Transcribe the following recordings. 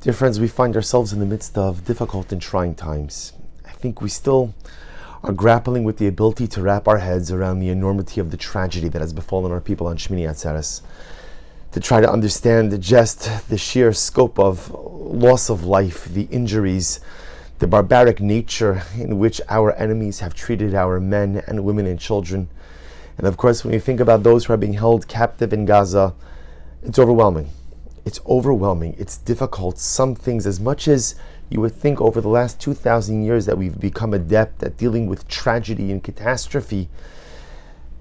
Dear friends, we find ourselves in the midst of difficult and trying times. I think we still are grappling with the ability to wrap our heads around the enormity of the tragedy that has befallen our people on Shmini Atzeres, to try to understand just the sheer scope of loss of life, the injuries, the barbaric nature in which our enemies have treated our men and women and children. And of course, when we think about those who are being held captive in Gaza, it's overwhelming. It's overwhelming. It's difficult. Some things, as much as you would think over the last 2,000 years that we've become adept at dealing with tragedy and catastrophe,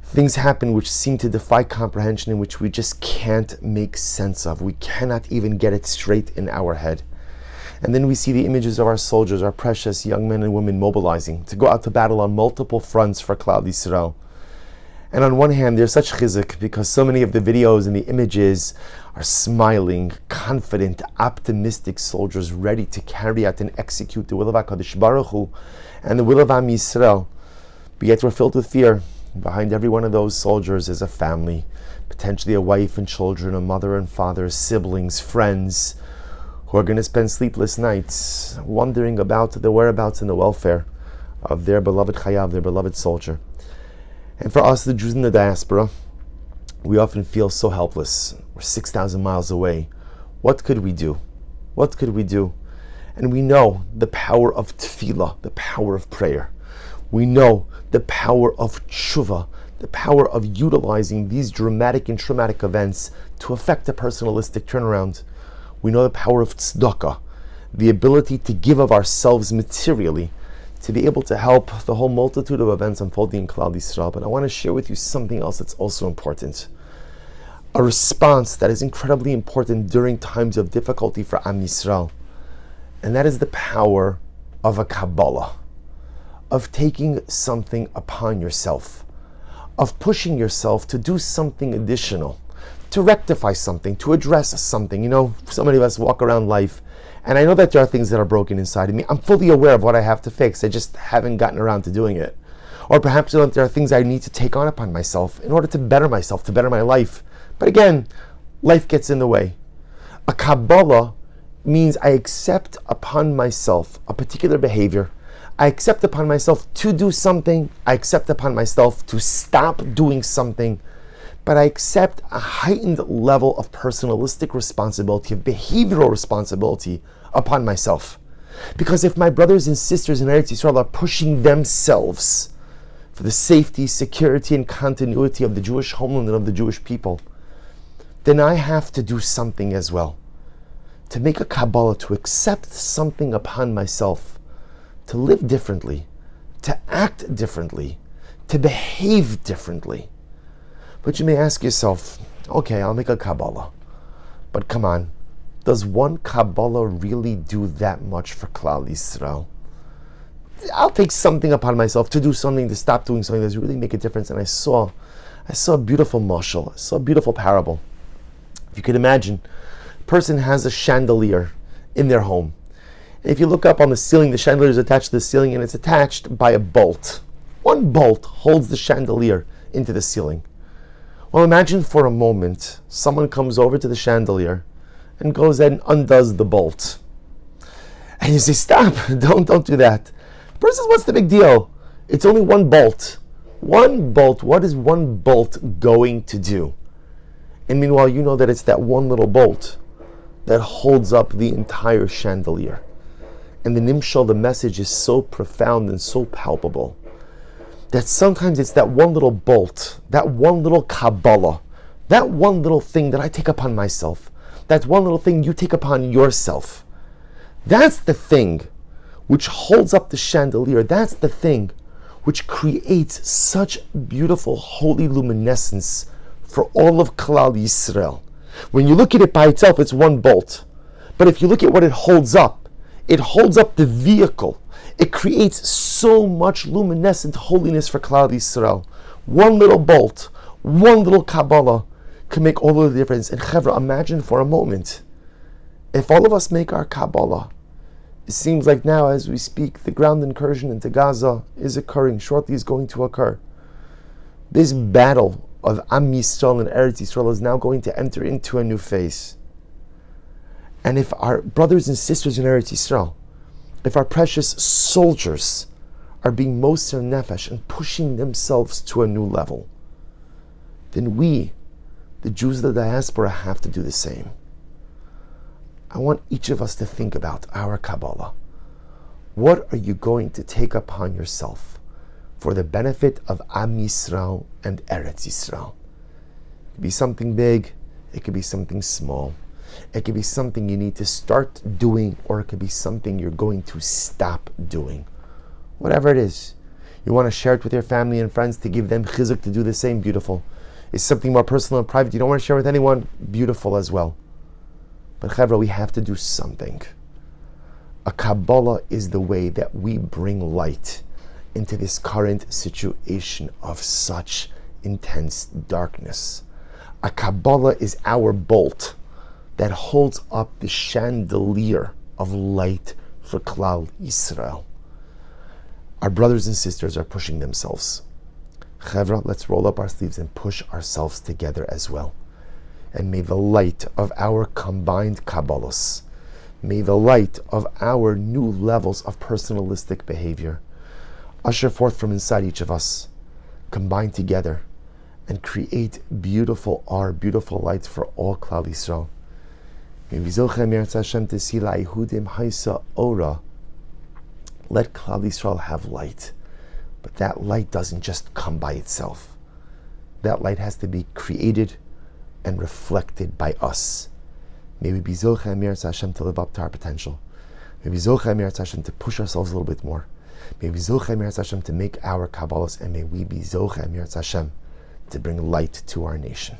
things happen which seem to defy comprehension and which we just can't make sense of. We cannot even get it straight in our head. And then we see the images of our soldiers, our precious young men and women mobilizing to go out to battle on multiple fronts for Klal Yisrael. And on one hand, there's such chizuk because so many of the videos and the images are smiling, confident, optimistic soldiers ready to carry out and execute the will of HaKadosh Baruch Hu and the will of Am Yisrael. But yet we're filled with fear. Behind every one of those soldiers is a family, potentially a wife and children, a mother and father, siblings, friends, who are going to spend sleepless nights wondering about the whereabouts and the welfare of their beloved Chayav, their beloved soldier. And for us, the Jews in the diaspora, we often feel so helpless. We're 6,000 miles away. What could we do? What could we do? And we know the power of tefillah, the power of prayer. We know the power of tshuva, the power of utilizing these dramatic and traumatic events to effect a personalistic turnaround. We know the power of tzedakah, the ability to give of ourselves materially, to be able to help the whole multitude of events unfolding in Klal Yisrael. But I want to share with you something else that's also important. A response that is incredibly important during times of difficulty for Am Yisrael. And that is the power of a Kabbolah, of taking something upon yourself, of pushing yourself to do something additional, to rectify something, to address something. You know, so many of us walk around life, and I know that there are things that are broken inside of me. I'm fully aware of what I have to fix. I just haven't gotten around to doing it. Or perhaps there are things I need to take on upon myself in order to better myself, to better my life. But again, life gets in the way. A Kabbolah means I accept upon myself a particular behavior. I accept upon myself to do something. I accept upon myself to stop doing something. But I accept a heightened level of personalistic responsibility, of behavioral responsibility upon myself. Because if my brothers and sisters in Eretz Yisrael are pushing themselves for the safety, security, and continuity of the Jewish homeland and of the Jewish people, then I have to do something as well. To make a Kabbalah, to accept something upon myself, to live differently, to act differently, to behave differently. But you may ask yourself, okay, I'll make a Kabbalah. But come on, does one Kabbalah really do that much for Klal Yisrael? I'll take something upon myself to do something, to stop doing something. Does it really make a difference? And I saw a beautiful mashal, I saw a beautiful parable. If you could imagine, a person has a chandelier in their home. And if you look up on the ceiling, the chandelier is attached to the ceiling and it's attached by a bolt. One bolt holds the chandelier into the ceiling. Well, imagine for a moment, someone comes over to the chandelier and goes and undoes the bolt. And you say, stop, don't do that. The person says, what's the big deal? It's only one bolt. One bolt, what is one bolt going to do? And meanwhile, you know that it's that one little bolt that holds up the entire chandelier. And the nimshal, the message is so profound and so palpable, that sometimes it's that one little bolt, that one little Kabbalah, that one little thing that I take upon myself, that one little thing you take upon yourself. That's the thing which holds up the chandelier. That's the thing which creates such beautiful holy luminescence for all of Klal Yisrael. When you look at it by itself, it's one bolt. But if you look at what it holds up the vehicle. It creates so much luminescent holiness for Klal Yisrael. One little bolt, one little Kabbalah can make all of the difference. And Chevra, imagine for a moment, if all of us make our Kabbalah, it seems like now as we speak, the ground incursion into Gaza is occurring, shortly is going to occur. This battle of Am Yisrael and Eretz Yisrael is now going to enter into a new phase. And if our brothers and sisters in Eretz Yisrael, if our precious soldiers are being moser nefesh and pushing themselves to a new level, then we, the Jews of the diaspora, have to do the same. I want each of us to think about our Kabbolah. What are you going to take upon yourself for the benefit of Am Yisrael and Eretz Yisrael? It could be something big, it could be something small. It could be something you need to start doing, or it could be something you're going to stop doing. Whatever it is, you want to share it with your family and friends to give them chizuk to do the same, beautiful. It's something more personal and private you don't want to share with anyone, beautiful as well. But Chevra, we have to do something. A Kabbolah is the way that we bring light into this current situation of such intense darkness. A Kabbolah is our bolt that holds up the chandelier of light for Klal Yisrael. Our brothers and sisters are pushing themselves. Chevra, let's roll up our sleeves and push ourselves together as well. And may the light of our combined Kabbalahs, may the light of our new levels of personalistic behavior usher forth from inside each of us, combine together, and create beautiful lights for all Klal Yisrael. Let Klal Yisrael have light, but that light doesn't just come by itself. That light has to be created and reflected by us. May we be Zocheh Meretz Hashem to live up to our potential. May we Zocheh Meretz Hashem to push ourselves a little bit more. May we Zocheh Meretz Hashem to make our Kabbalahs, and may we be Zocheh Meretz Hashem to bring light to our nation.